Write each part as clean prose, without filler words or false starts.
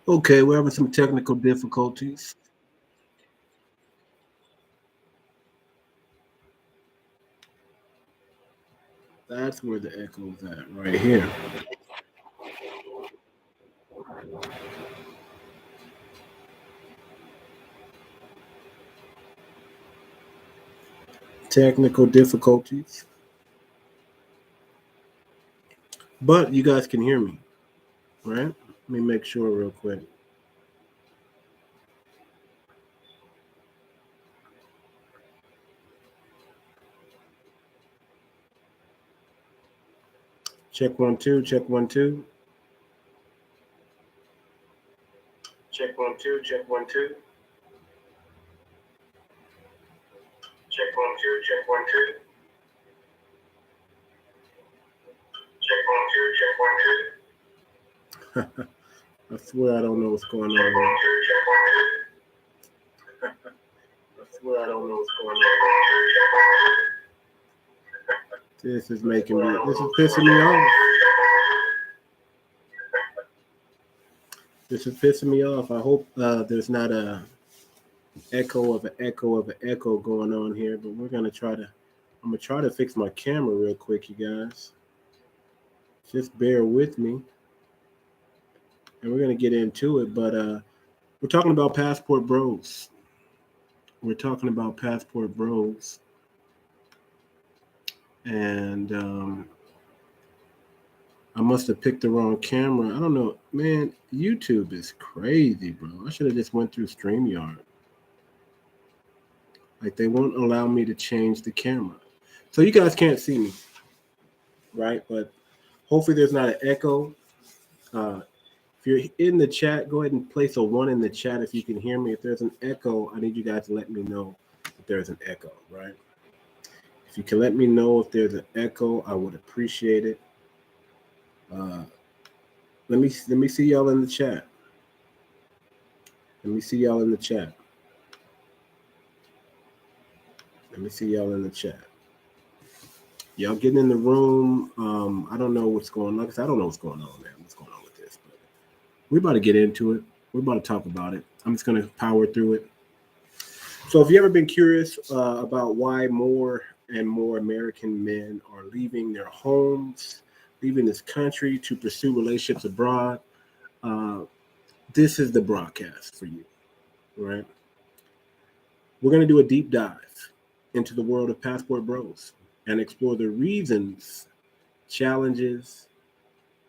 Okay, we're having some technical difficulties. That's where the echo's at, right here. Technical difficulties. But you guys can hear me, right? Let me make sure real quick. Check 1 2, check 1 2. Check 1 2, check 1 2. Check 1 2, check 1 2. Check 1 2, check 1 2. I swear I don't know what's going on. Check 1 2, check 1 2. I swear I don't know what's going on. This is making me. This is pissing me off. This is pissing me off. I hope there's not a echo of an echo of an echo going on here, but we're gonna try to. I'm gonna try to fix my camera real quick, you guys. Just bear with me, and we're gonna get into it. But we're talking about Passport Bros. We're talking about Passport Bros, and I must have picked the wrong camera. I don't know, man. YouTube is crazy, bro. I should have just went through StreamYard. Like they won't allow me to change the camera, so you guys can't see me, right? But hopefully there's not an echo. If you're in the chat, go ahead and place a 1 in the chat if you can hear me. If there's an echo, I need you guys to let me know if there's an echo, right? If you can let me know if there's an echo, I would appreciate it. Let me see y'all in the chat. Let me see y'all in the chat. Let me see y'all in the chat. Y'all getting in the room. I don't know what's going on. I don't know what's going on, man. What's going on with this? But we're about to get into it. We're about to talk about it. I'm just going to power through it. So if you've ever been curious about why more and more American men are leaving their homes, leaving this country to pursue relationships abroad, this is the broadcast for you, right? We're going to do a deep dive into the world of Passport Bros and explore the reasons, challenges,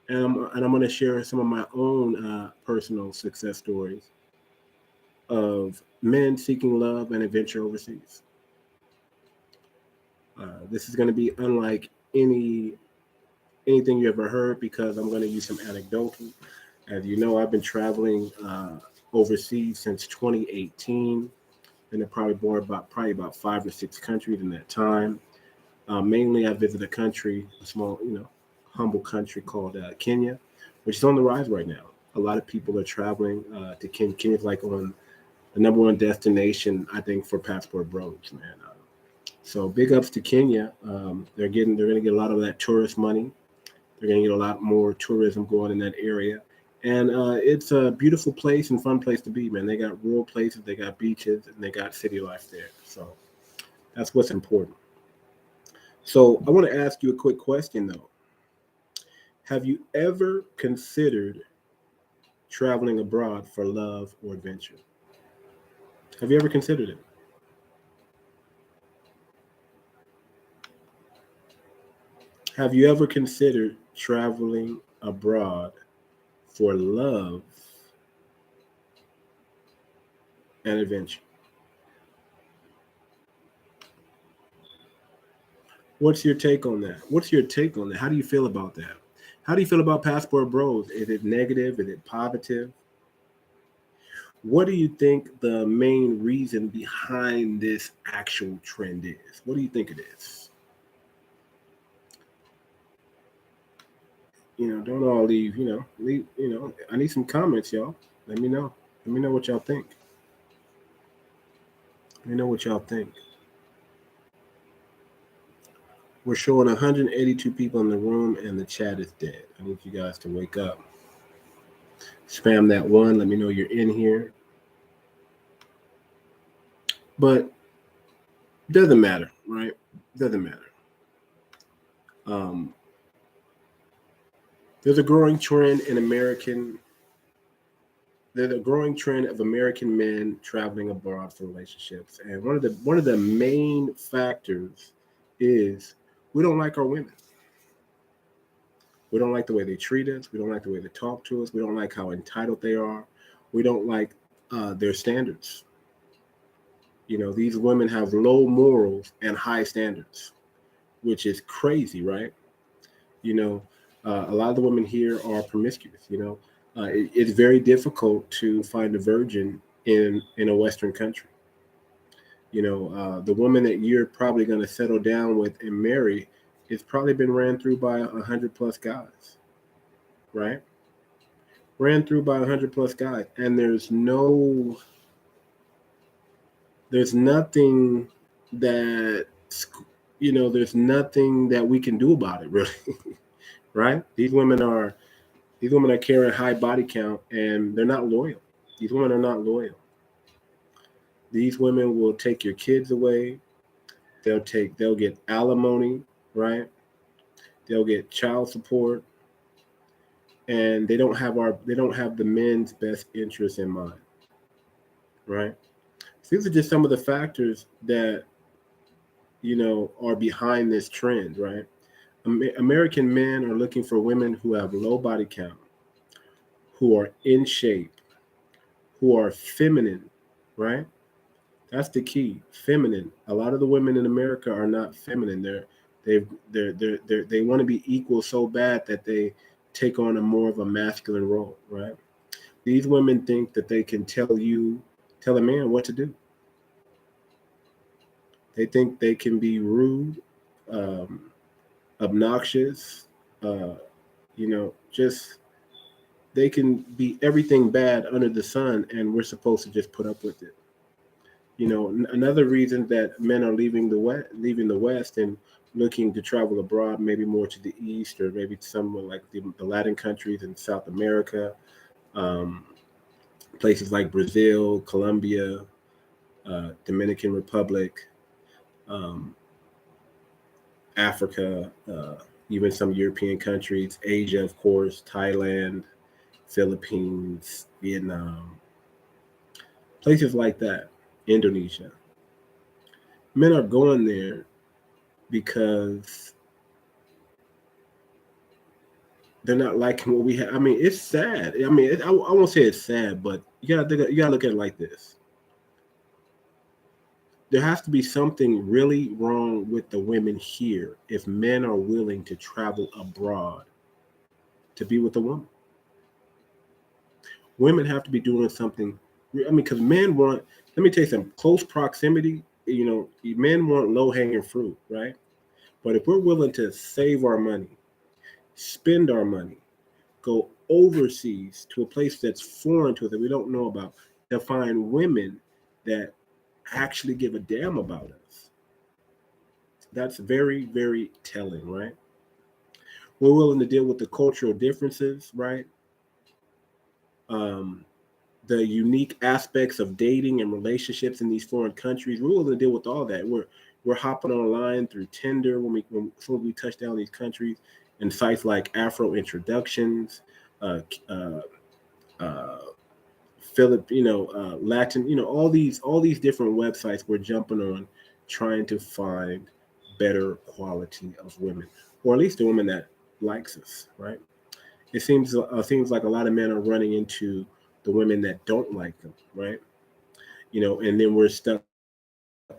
and I'm going to share some of my own personal success stories of men seeking love and adventure overseas. This is going to be unlike anything you ever heard because I'm going to use some anecdotal. As you know, I've been traveling overseas since 2018, and I've probably been about 5 or 6 countries in that time. Mainly, I visited a country, a small, humble country called Kenya, which is on the rise right now. A lot of people are traveling to Kenya. Kenya's like on the number one destination, I think, for Passport Bros, man. So big ups to Kenya. They're going to get a lot of that tourist money. They're going to get a lot more tourism going in that area. And it's a beautiful place and fun place to be, man. They got rural places, they got beaches, and they got city life there. So that's what's important. So I want to ask you a quick question, though. Have you ever considered traveling abroad for love or adventure? Have you ever considered it? Have you ever considered traveling abroad for love and adventure? What's your take on that? What's your take on that? How do you feel about that? How do you feel about Passport Bros? Is it negative? Is it positive? What do you think the main reason behind this actual trend is? What do you think it is? Don't all leave, I need some comments, y'all. Let me know. Let me know what y'all think. Let me know what y'all think. We're showing 182 people in the room and the chat is dead. I need you guys to wake up. Spam that one. Let me know you're in here. But it doesn't matter, right? It doesn't matter. Um, there's a growing trend in American. There's a growing trend of American men traveling abroad for relationships, and one of the main factors is we don't like our women. We don't like the way they treat us. We don't like the way they talk to us. We don't like how entitled they are. We don't like their standards. These women have low morals and high standards, which is crazy, right? You know, a lot of the women here are promiscuous. It's very difficult to find a virgin in a Western country. The woman that you're probably going to settle down with and marry has probably been ran through by 100+ guys, right? Ran through by 100+ guys, and there's nothing that there's nothing that we can do about it, really. Right? These women are carrying high body count, and they're not loyal. These women are not loyal. These women will take your kids away. They'll get alimony, right? They'll get child support, and they don't have the men's best interests in mind, right? So these are just some of the factors that are behind this trend, right? American men are looking for women who have low body count, who are in shape, who are feminine, right? That's the key. Feminine. A lot of the women in America are not feminine. They want to be equal so bad that they take on a more of a masculine role, right? These women think that they can tell a man what to do. They think they can be rude, um, obnoxious, just they can be everything bad under the sun, and we're supposed to just put up with it. Another reason that men are leaving the West and looking to travel abroad, maybe more to the East or maybe somewhere like the Latin countries in South America, um, places like Brazil, Colombia, Dominican Republic, um, Africa, even some European countries, Asia, of course, Thailand, Philippines, Vietnam, places like that, Indonesia. Men are going there because they're not liking what we have. I mean, it's sad. I mean, I won't say it's sad, but you gotta look at it like this. There has to be something really wrong with the women here if men are willing to travel abroad to be with a woman. Women have to be doing something. I mean, because men want. Let me tell you something. Close proximity. Men want low hanging fruit, right? But if we're willing to save our money, spend our money, go overseas to a place that's foreign to us that we don't know about, to find women that actually give a damn about us. That's very, very telling, right? We're willing to deal with the cultural differences, right? Um, the unique aspects of dating and relationships in these foreign countries. We're willing to deal with all that. We're hopping online through Tinder when we touch down these countries, and sites like Afro Introductions, uh, uh, uh, Latin, all these different websites we're jumping on, trying to find better quality of women, or at least a woman that likes us, right? It seems like a lot of men are running into the women that don't like them, right? And then we're stuck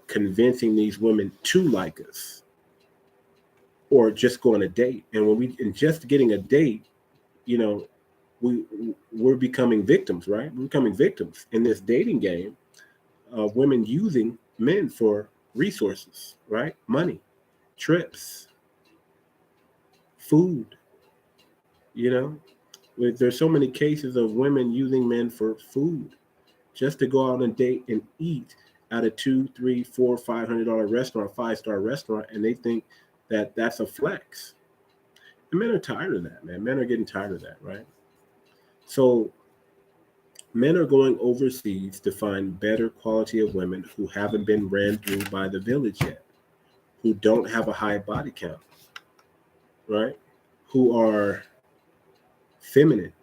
convincing these women to like us, or just go on a date. And just getting a date, you know, we we're becoming victims, right? We're becoming victims in this dating game of women using men for resources, right? Money, trips, food. You know, there's so many cases of women using men for food, just to go out and date and eat at a two, three, four, $500 restaurant, 5-star restaurant, and they think that that's a flex. And men are tired of that, man. Men are getting tired of that, right? So Men are going overseas to find better quality of women who haven't been ran through by the village yet, who don't have a high body count, right? Who are feminine,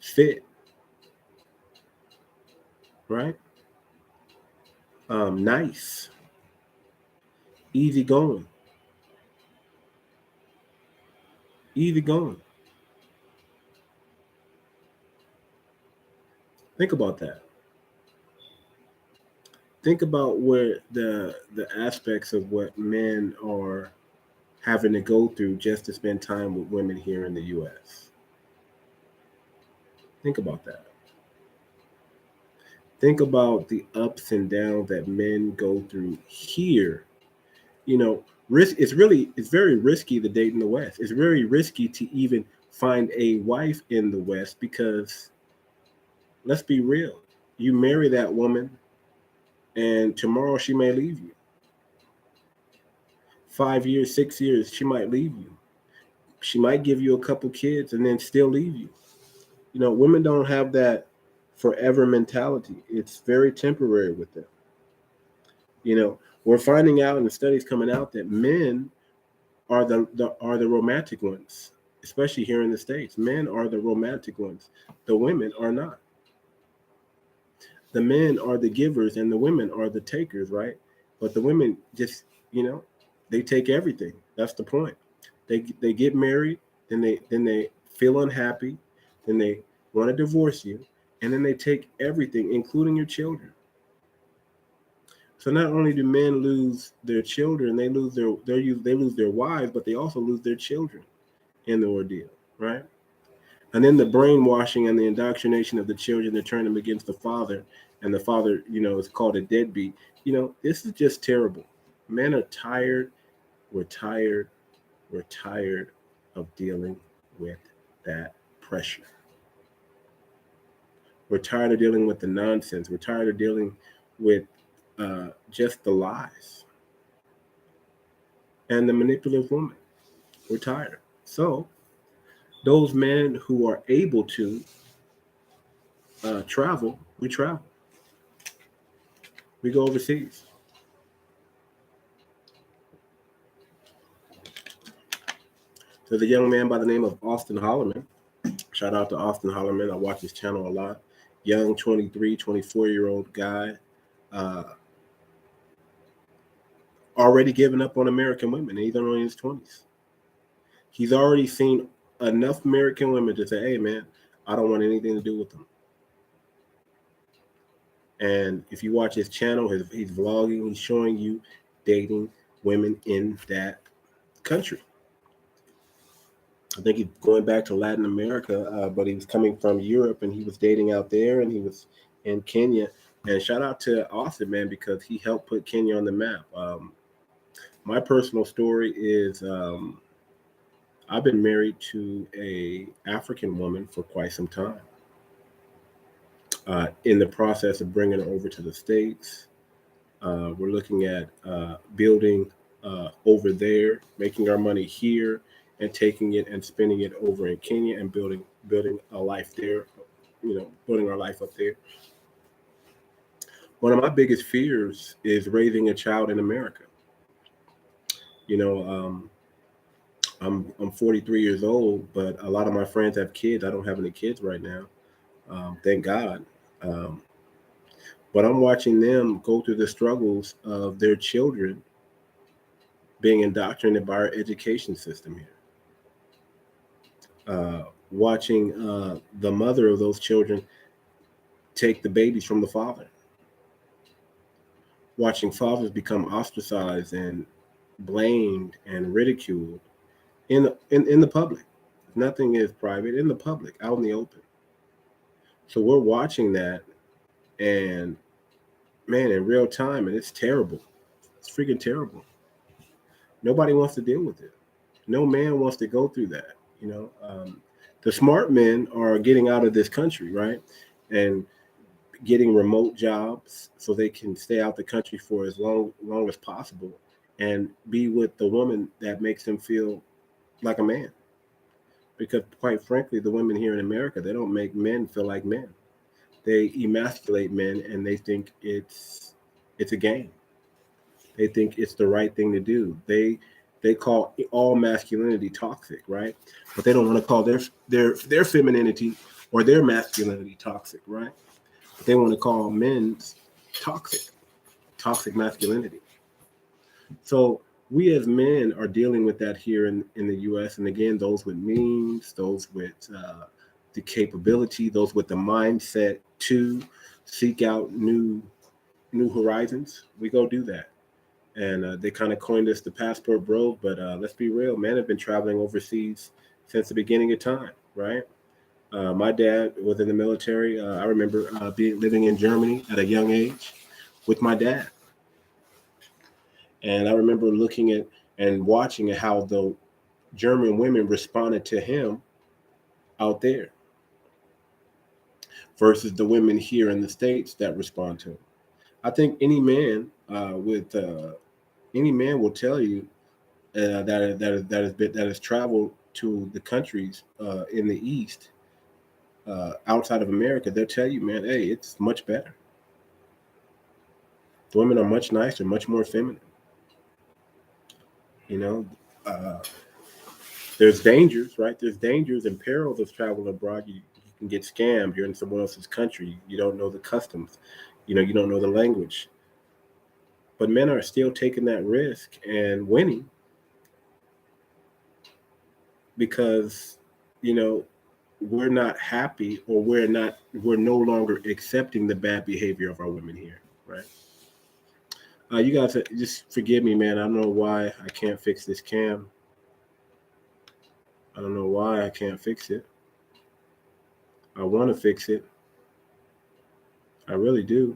fit, right? Nice, easy going, easy going. Think about that. Think about where the aspects of what men are having to go through just to spend time with women here in the U.S. Think about that. Think about the ups and downs that men go through here. You know, risk. It's very risky to date in the West. It's very risky to even find a wife in the West because let's be real. You marry that woman, and tomorrow she may leave you. 5 years, 6 years, she might leave you. She might give you a couple kids and then still leave you. You know, women don't have that forever mentality. It's very temporary with them. You know, we're finding out, and the studies coming out that men are the romantic ones, especially here in the States. Men are the romantic ones. The women are not. The men are the givers and the women are the takers, right? But the women just, you know, they take everything. That's the point. They get married, then they feel unhappy, then they want to divorce you, and then they take everything, including your children. So not only do men lose their children, they lose their wives, but they also lose their children in the ordeal, right? And then the brainwashing and the indoctrination of the children to turn them against the father, and the father, you know, is called a deadbeat. You know, this is just terrible. Men are tired. We're tired. We're tired of dealing with that pressure. We're tired of dealing with the nonsense. We're tired of dealing with just the lies and the manipulative woman. We're tired. So those men who are able to travel, we travel. We go overseas. There's a young man by the name of Austin Hollerman. Shout out to Austin Hollerman. I watch his channel a lot. Young 23, 24-year-old guy. Uh, Already given up on American women. And he's only in his 20s. He's already seen enough American women to say, hey, man, I don't want anything to do with them. And if you watch his channel, he's vlogging, he's showing you dating women in that country. I think he's going back to Latin America, but he was coming from Europe and he was dating out there and he was in Kenya. And shout out to Austin, man, because he helped put Kenya on the map. My personal story is I've been married to a African woman for quite some time. In the process of bringing her over to the States, we're looking at building over there, making our money here, and taking it and spending it over in Kenya and building a life there, you know, building our life up there. One of my biggest fears is raising a child in America. You know, I'm 43 years old, but a lot of my friends have kids. I don't have any kids right now, thank God. Um, but I'm watching them go through the struggles of their children being indoctrinated by our education system here. Watching the mother of those children take the babies from the father. Watching fathers become ostracized and blamed and ridiculed in the public. Nothing is private, in the public, out in the open. So we're watching that, and man, in real time, and it's terrible. It's freaking terrible. Nobody wants to deal with it. No man wants to go through that. You know, the smart men are getting out of this country, right, and getting remote jobs so they can stay out the country for as long as possible and be with the woman that makes them feel like a man. Because quite frankly, the women here in America, they don't make men feel like men. They emasculate men, and they think it's a game. They think it's the right thing to do. They call all masculinity toxic, right? But they don't want to call their femininity or their masculinity toxic, right? But they want to call men's toxic, toxic masculinity. So we as men are dealing with that here in the U.S. And again, those with means, those with the capability, those with the mindset to seek out new horizons, we go do that. And they kind of coined us the passport bro. But let's be real, men have been traveling overseas since the beginning of time, right? My dad was in the military. I remember being living in Germany at a young age with my dad, and I remember looking at and watching how the German women responded to him out there versus the women here in the States that respond to him. I think with any man will tell you that has traveled to the countries in the East outside of America. They'll tell you, man, hey, it's much better. The women are much nicer, much more feminine. You know, uh, there's dangers, right? There's dangers and perils of traveling abroad. You can get scammed. You're in someone else's country. You don't know the customs. You don't know the language. But men are still taking that risk and winning because, you know, we're not happy, or we're no longer accepting the bad behavior of our women here, right? You guys just forgive me, man. I don't know why I can't fix this cam. I don't know why I can't fix it. I want to fix it. I really do.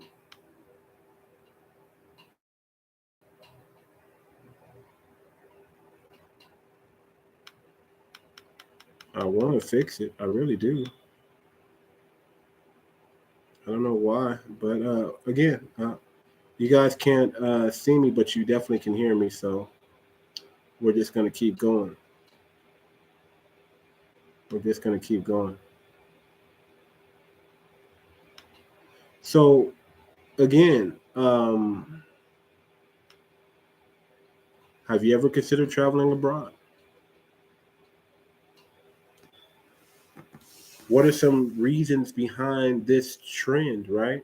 I want to fix it. I really do. I don't know why, but again, you guys can't see me, but you definitely can hear me. So we're just gonna keep going. We're just gonna keep going. So again, have you ever considered traveling abroad? What are some reasons behind this trend, right?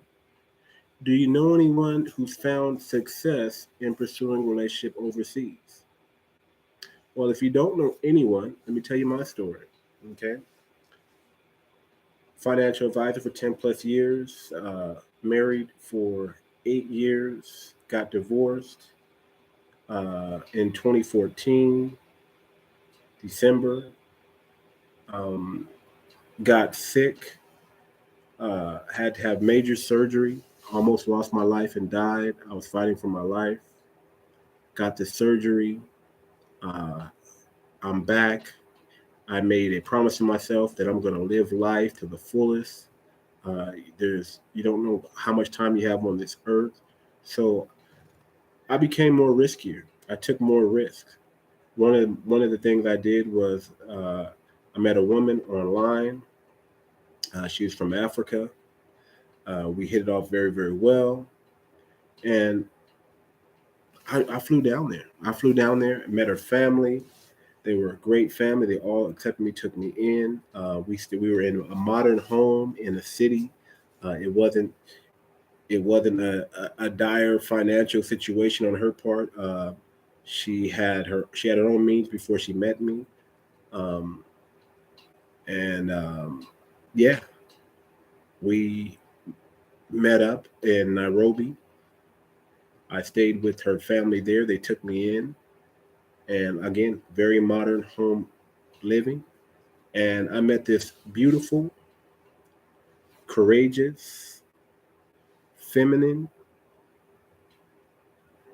Do you know anyone who's found success in pursuing a relationship overseas? Well, if you don't know anyone, let me tell you my story. Okay. Financial advisor for 10 plus years, married for 8 years, got divorced in 2014, December, um, got sick, had to have major surgery, almost lost my life and died. I was fighting for my life, got the surgery. Uh, I'm back. I made a promise to myself that I'm going to live life to the fullest. You don't know how much time you have on this earth. So I became more riskier. I took more risks. One of the things I did was I met a woman online. She was from Africa. We hit it off very, very well. And I flew down there. I flew down there, met her family. They were a great family. They all accepted me, took me in. We were in a modern home in the city. It wasn't a dire financial situation on her part. She had her own means before she met me, um, and yeah, we met up in Nairobi. I stayed with her family there. They took me in, and again, very modern home living. And I met this beautiful, courageous, feminine,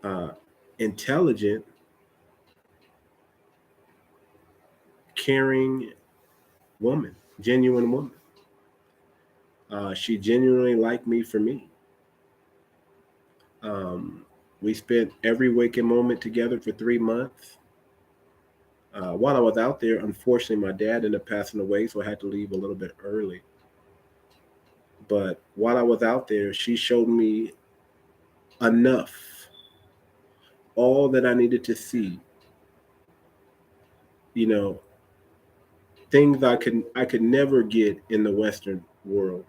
uh, intelligent, caring woman, genuine woman. She genuinely liked me for me. Um, we spent every waking moment together for 3 months. While I was out there, unfortunately, my dad ended up passing away, so I had to leave a little bit early. But while I was out there, she showed me enough, all that I needed to see, you know, things I could never get in the Western world.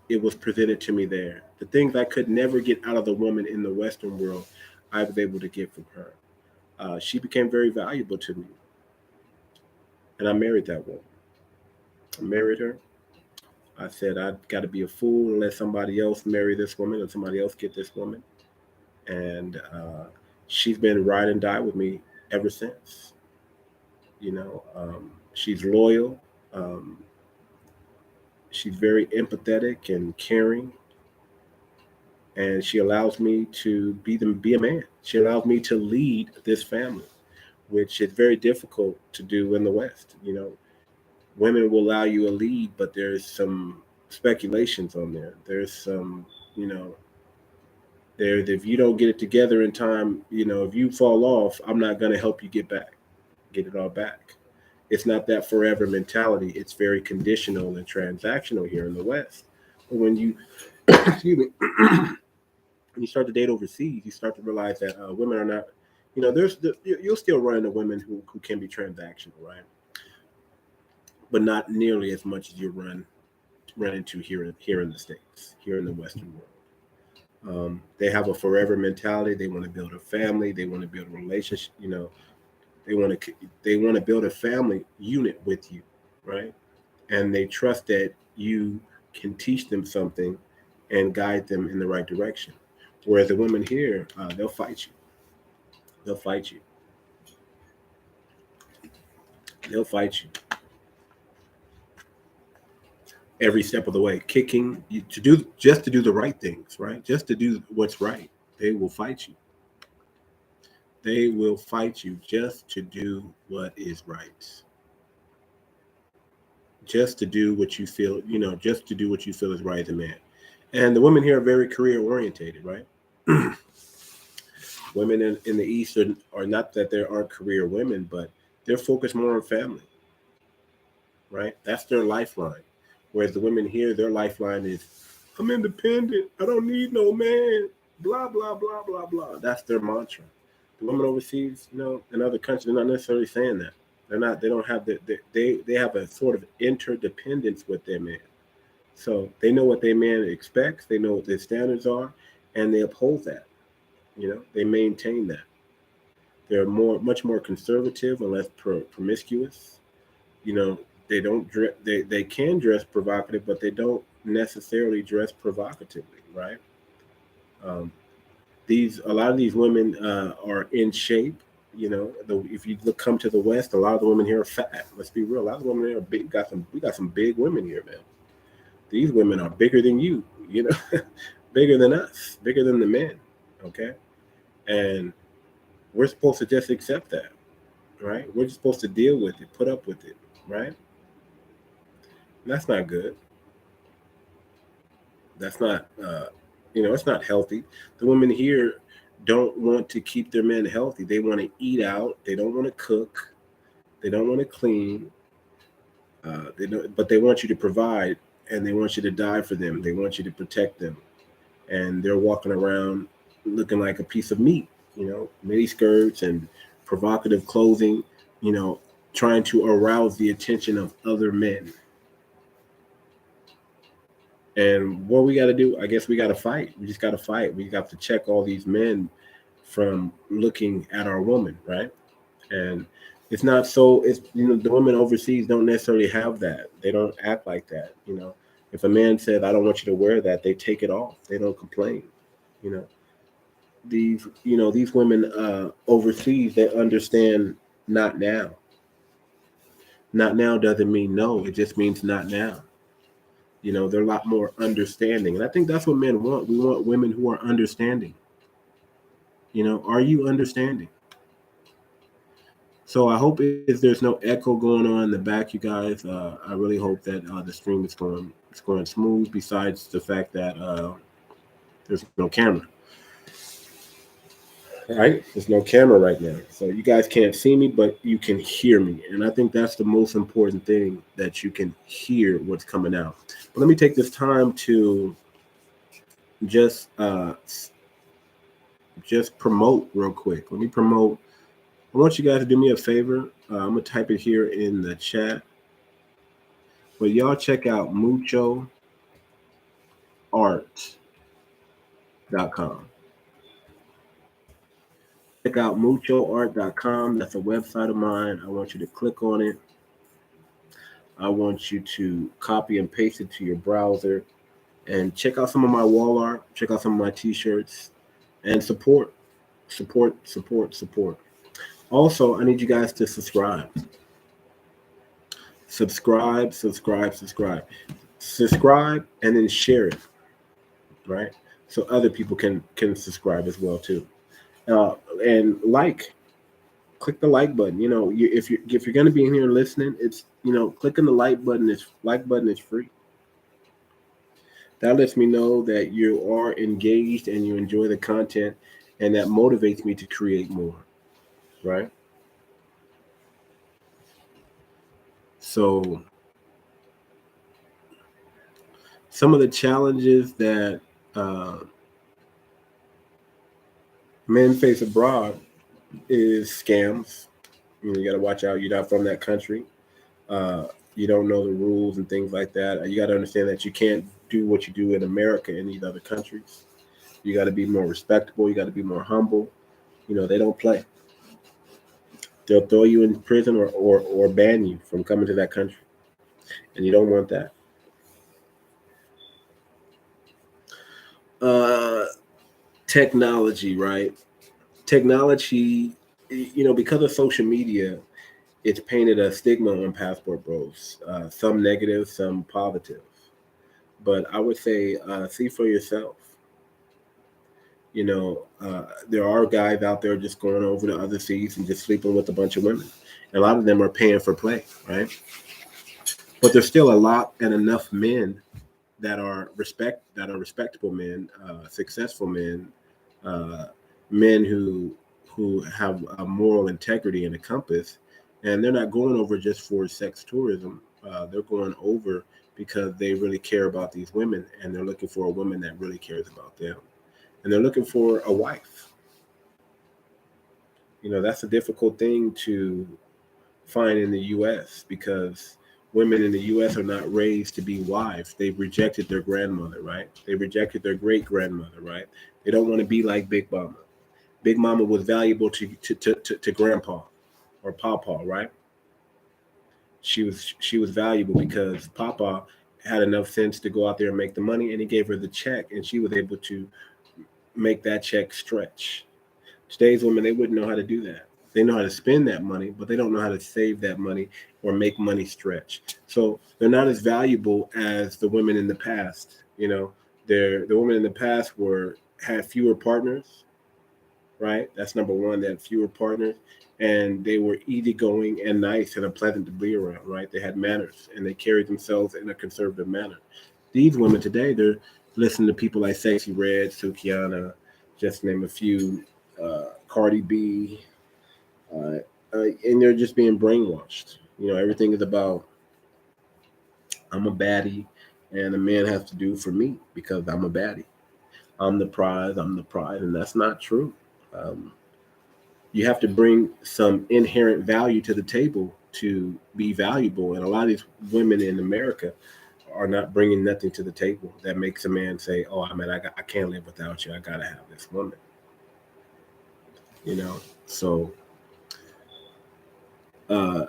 It was presented to me there. The things I could never get out of the woman in the Western world, I was able to get from her. She became very valuable to me, and I married that woman. I married her. I said I got to be a fool and let somebody else marry this woman and somebody else get this woman. And she's been ride and die with me ever since. She's loyal. Um, she's very empathetic and caring, and she allows me to be a man. She allows me to lead this family, which is very difficult to do in the West. Women will allow you a lead, but there's some speculations on there. There's some, you know, there's if you don't get it together in time, if you fall off, I'm not going to help you get it all back. It's not that forever mentality. It's very conditional and transactional here in the West. But when you, excuse me, when you start to date overseas, you start to realize that women are not, you'll still run into women who can be transactional, right? But not nearly as much as you run into here in the States, here in the Western world. They have a forever mentality. They want to build a family. They want to build a relationship. They want to they want to build a family unit with you, right? And they trust that you can teach them something and guide them in the right direction. Whereas the women here, they'll fight you. They'll fight you. They'll fight you every step of the way, kicking you to do just to do the right things, right? Just to do what's right. They will fight you. They will fight you just to do what is right. Just to do what you feel, just to do what you feel is right as a man. And the women here are very career orientated, right? Women in the East are not that there aren't career women, but they're focused more on family, right? That's their lifeline. Whereas the women here, their lifeline is, I'm independent. I don't need no man. Blah, blah, blah, blah, blah. That's their mantra. The women overseas, in other countries, they're not necessarily saying that. They don't have they have a sort of interdependence with their man. So they know what their man expects, they know what their standards are, and they uphold that. They maintain that. They're much more conservative and less promiscuous. You know, they don't dress. They can dress provocative, but they don't necessarily dress provocatively, right? Um, these a lot of these women are in shape. If you come to the West, a lot of the women here are fat. Let's be real. A lot of the women here are big. We got some big women here, man. These women are bigger than you. Bigger than us, bigger than the men. Okay, and we're supposed to just accept that, right? We're just supposed to deal with it, put up with it, right? And that's not good. That's not, it's not healthy. The women here don't want to keep their men healthy. They want to eat out. They don't want to cook. They don't want to clean. They don't, but they want you to provide, and they want you to die for them. They want you to protect them, and they're walking around looking like a piece of meat. Mini skirts and provocative clothing. You know, trying to arouse the attention of other men. And what we got to do, I guess we got to fight. We just got to fight. We got to check all these men from looking at our woman, right? And it's not so. It's the women overseas don't necessarily have that. They don't act like that. If a man says, "I don't want you to wear that," they take it off. They don't complain. You know, these women overseas, they understand not now. Not now doesn't mean no. It just means not now. They're a lot more understanding. And I think that's what men want. We want women who are understanding. Are you understanding? So I hope if there's no echo going on in the back, you guys. I really hope that the stream is going smooth. Besides the fact that there's no camera. right? There's no camera right now. So you guys can't see me, but you can hear me. And I think that's the most important thing, that you can hear what's coming out. But let me take this time to just just promote real quick. Let me promote. I want you guys to do me a favor. I'm gonna type it here in the chat. But y'all check out muchoart.com. Check out muchoart.com. That's a website of mine. I want you to click on it. I want you to copy and paste it to your browser and check out some of my wall art, check out some of my t-shirts, and support, support, support, support. Also, I need you guys to subscribe. Subscribe, subscribe, subscribe. Subscribe and then share it, right? So other people can subscribe as well too. Uh, and click the like button. You know, if you're gonna be in here listening, it's, you know, clicking the like button is free. That lets me know that you are engaged and you enjoy the content, and that motivates me to create more, right? So some of the challenges that uh, men face abroad is scams. You know, you got to watch out. You're not from that country. Uh, you don't know the rules and things like that. You got to understand that you can't do what you do in America in these other countries. You got to be more respectable. You got to be more humble. You know, they don't play. They'll throw you in prison, or ban you from coming to that country. And you don't want that. Uh, Technology, right? Technology, you know, because of social media, it's painted a stigma on passport bros, some negative, some positive. But I would say, see for yourself. You know, there are guys out there just going over to other seas and just sleeping with a bunch of women. And a lot of them are paying for play, right? But there's still a lot and enough men that are respectable men, successful men, uh, men who have a moral integrity and a compass, and they're not going over just for sex tourism. They're going over because they really care about these women, and they're looking for a woman that really cares about them, and they're looking for a wife. You know, that's a difficult thing to find in the U.S. because women in the U.S. are not raised to be wives. They've rejected their grandmother, right? They rejected their great grandmother, right? They don't want to be like Big Mama. Big Mama was valuable to Grandpa or Papa, right? She was valuable because Papa had enough sense to go out there and make the money, and he gave her the check, and she was able to make that check stretch. Today's women, they wouldn't know how to do that. They know how to spend that money, but they don't know how to save that money or make money stretch. So they're not as valuable as the women in the past. You know, the women in the past were had fewer partners, right? That's number one. They had fewer partners, and they were easygoing and nice and pleasant to be around, right? They had manners and they carried themselves in a conservative manner. These women today, they're listening to people like Sexy Red, Sukiana, just to name a few, Cardi B, uh, and they're just being brainwashed. You know, everything is about, I'm a baddie, and a man has to do for me because I'm a baddie. I'm the prize. I'm the prize, and that's not true. Um, you have to bring some inherent value to the table to be valuable, and a lot of these women in America are not bringing nothing to the table that makes a man say, "Oh, I can't live without you. I gotta have this woman." You know, so uh,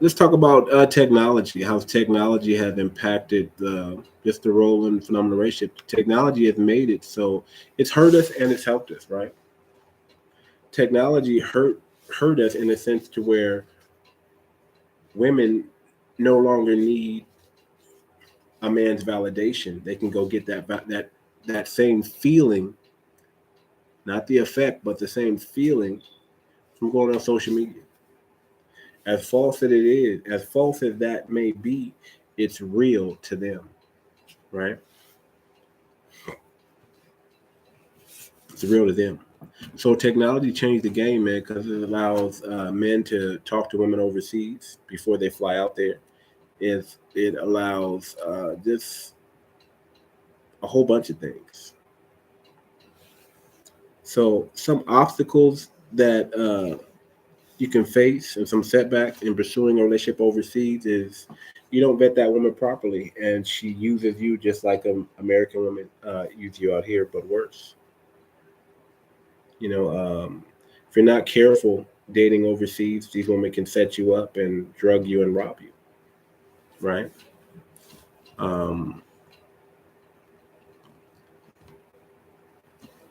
let's talk about technology. How technology has impacted just the role in phenomenal relationship. Technology has made it so it's hurt us and it's helped us, right? Technology hurt us in a sense to where women no longer need a man's validation. They can go get that same feeling, not the effect, but the same feeling from going on social media. As false as it is, as false as that may be, it's real to them, right? It's real to them. So technology changed the game, man, because it allows men to talk to women overseas before they fly out there. It allows just a whole bunch of things. So some obstacles that you can face and some setbacks in pursuing a relationship overseas is you don't vet that woman properly, and she uses you just like American women use you out here, but worse. You know, if you're not careful dating overseas, these women can set you up and drug you and rob you, right? Um,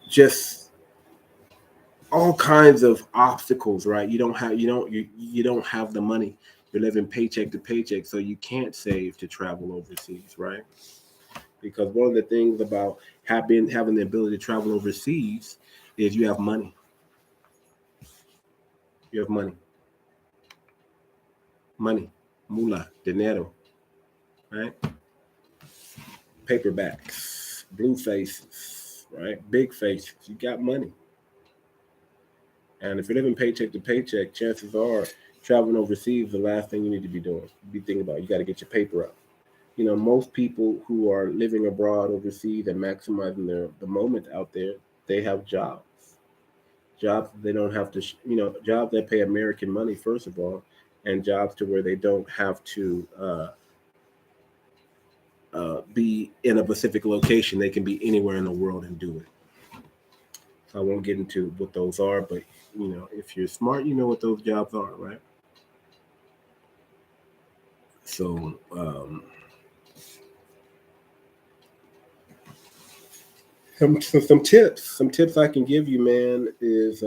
just all kinds of obstacles, right? You don't have the money. You're living paycheck to paycheck, so you can't save to travel overseas, right? Because one of the things about having the ability to travel overseas is you have money. You have money, moolah, dinero, right? Paperbacks, blue faces, right? Big faces. You got money. And if you're living paycheck to paycheck, chances are traveling overseas, the last thing you need to be doing. Be thinking about you got to get your paper up. You know, most people who are living abroad overseas and maximizing the moment out there, they have jobs they don't have to, jobs that pay American money first of all, and jobs to where they don't have to be in a specific location. They can be anywhere in the world and do it. So I won't get into what those are, but if you're smart, you know what those jobs are, right? So some tips I can give you, man, is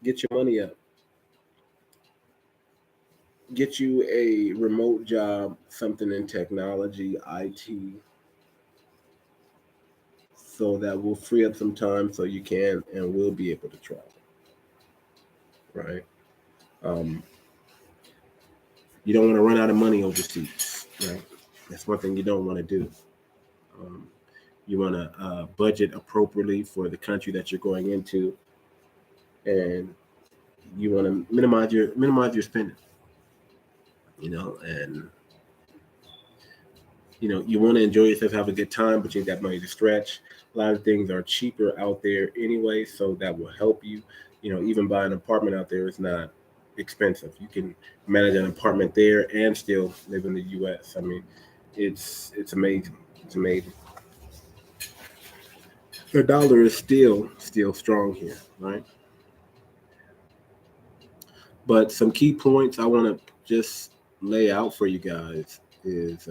get your money up, get you a remote job, something in technology, IT, so that will free up some time so you can and will be able to travel, right? Um, you don't want to run out of money overseas, right? That's one thing you don't want to do. Um, you want to budget appropriately for the country that you're going into, and you want to minimize your spending, and you want to enjoy yourself, have a good time, but you need that money to stretch. A lot of things are cheaper out there anyway, so that will help you. Even buying an apartment out there is not expensive. You can manage an apartment there and still live in the U.S. I mean, it's amazing. It's amazing. The dollar is still strong here, right? But some key points I want to just lay out for you guys is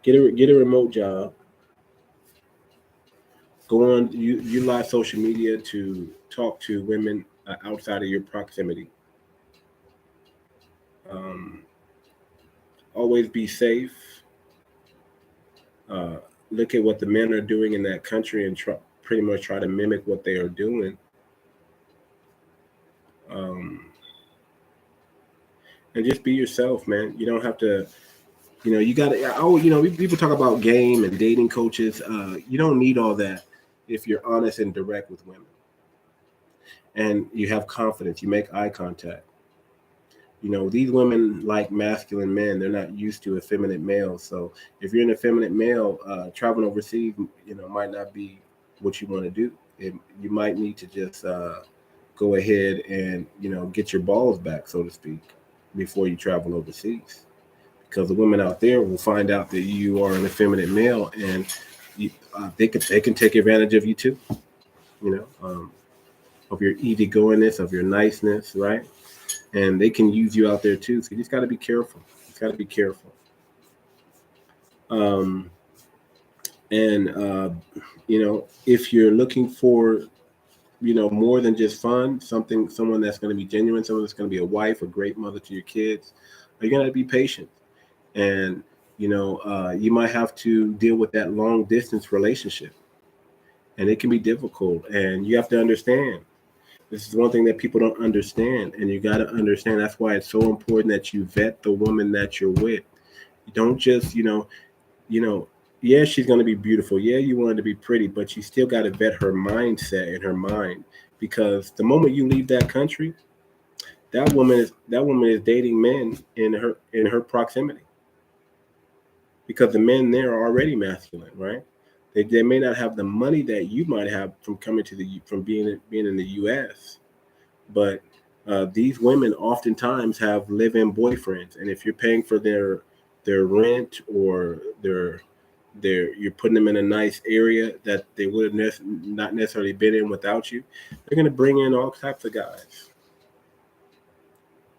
get a remote job. Go on, utilize social media to talk to women outside of your proximity. Um, always be safe. Uh, look at what the men are doing in that country and pretty much try to mimic what they are doing. Um, and just be yourself, man. You don't have to. You got to. Oh, people talk about game and dating coaches. You don't need all that if you're honest and direct with women, and you have confidence. You make eye contact. These women like masculine men. They're not used to effeminate males. So if you're an effeminate male, traveling overseas, might not be what you want to do. You might need to just go ahead and get your balls back, so to speak, before you travel overseas, because the women out there will find out that you are an effeminate male, and they can take advantage of you too. Of your easygoingness, of your niceness, right? And they can use you out there too. So you just got to be careful. You got to be careful. Um, and if you're looking for more than just fun, someone that's going to be genuine, someone that's going to be a wife, a great mother to your kids, you're going to be patient. And you might have to deal with that long distance relationship, and it can be difficult. And you have to understand. This is one thing that people don't understand, and you got to understand. That's why it's so important that you vet the woman that you're with. You don't just, you know, Yeah, she's going to be beautiful. Yeah, you want her to be pretty, but you still got to vet her mindset and her mind, because the moment you leave that country, that woman is dating men in her proximity, because the men there are already masculine, right? They may not have the money that you might have from coming to the from being in the U.S., but these women oftentimes have live-in boyfriends, and if you're paying for their rent, or you're putting them in a nice area that they would have not necessarily been in without you, they're going to bring in all types of guys.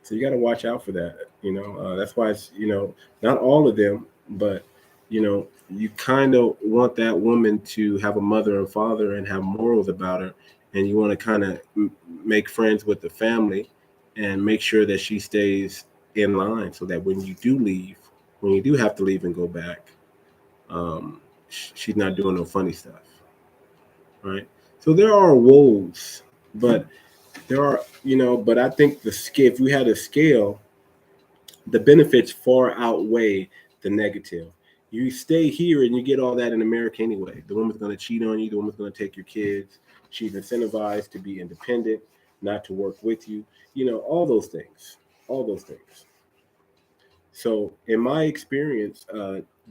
So you got to watch out for that. That's why it's, not all of them, but you kind of want that woman to have a mother and father and have morals about her, and you want to kind of make friends with the family and make sure that she stays in line, so that when you do have to leave and go back, um, she's not doing no funny stuff, right? So there are woes, but but I think the scale, if we had a scale, the benefits far outweigh the negative. You stay here and you get all that in America anyway. The woman's going to cheat on you. The woman's going to take your kids. She's incentivized to be independent, not to work with you. All those things. All those things. So, in my experience,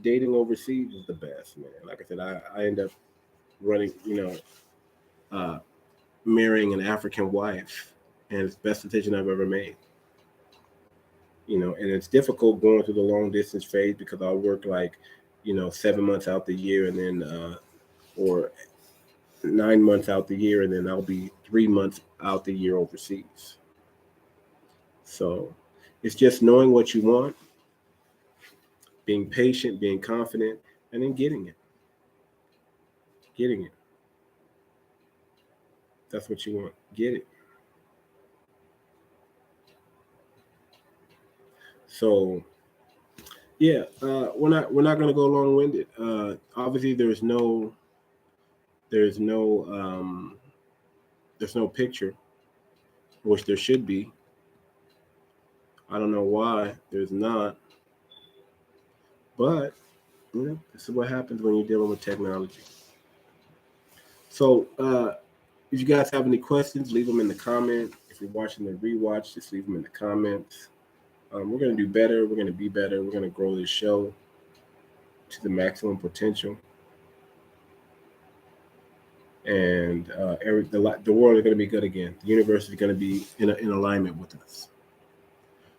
dating overseas is the best, man. Like I said, I end up running, uh, marrying an African wife, and it's the best decision I've ever made. And it's difficult going through the long distance phase, because I'll work like, 7 months out the year, and then, or 9 months out the year, and then I'll be 3 months out the year overseas. So it's just knowing what you want, being patient, being confident, and then getting it. Getting it. That's what you want. Get it. So yeah, we're not gonna go long winded. Obviously, there's no there's no picture, which there should be. I don't know why there's not, but this is what happens when you're dealing with technology. So if you guys have any questions, leave them in the comment. If you're watching the rewatch, just leave them in the comments. We're gonna do better. We're gonna be better. We're gonna grow this show to the maximum potential, and the world is going to be good again. The universe is going to be in alignment with us.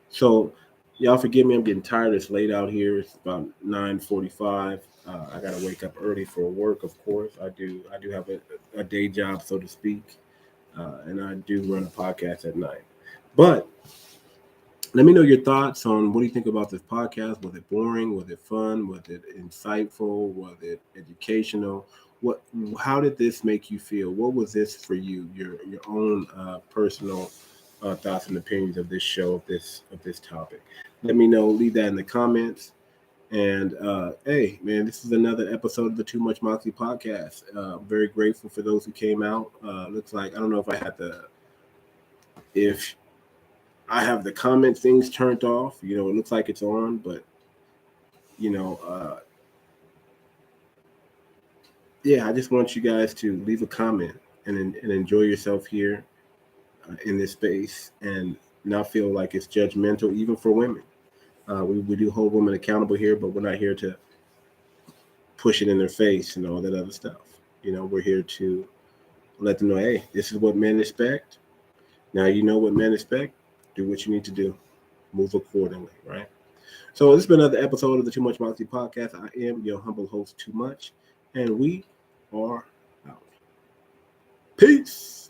So, y'all forgive me. I'm getting tired. It's late out here. It's about 9:45. I got to wake up early for work. Of course, I do. I do have a day job, so to speak, and I do run a podcast at night. But let me know your thoughts on, what do you think about this podcast? Was it boring? Was it fun? Was it insightful? Was it educational? What? How did this make you feel? What was this for you? Your own personal thoughts and opinions of this show, of this topic. Let me know. Leave that in the comments. And hey, man, this is another episode of the Too Much Moxie podcast. Very grateful for those who came out. Looks like, I don't know if I have the comment things turned off. It looks like it's on, but you know, uh, yeah, I just want you guys to leave a comment and enjoy yourself here in this space, and not feel like it's judgmental, even for women. We do hold women accountable here, but we're not here to push it in their face and all that other stuff. We're here to let them know, hey, this is what men expect. Now you know what men expect. Do what you need to do. Move accordingly, right? So this has been another episode of the Too Much Moxie podcast. I am your humble host, Too Much, and we are out. Peace.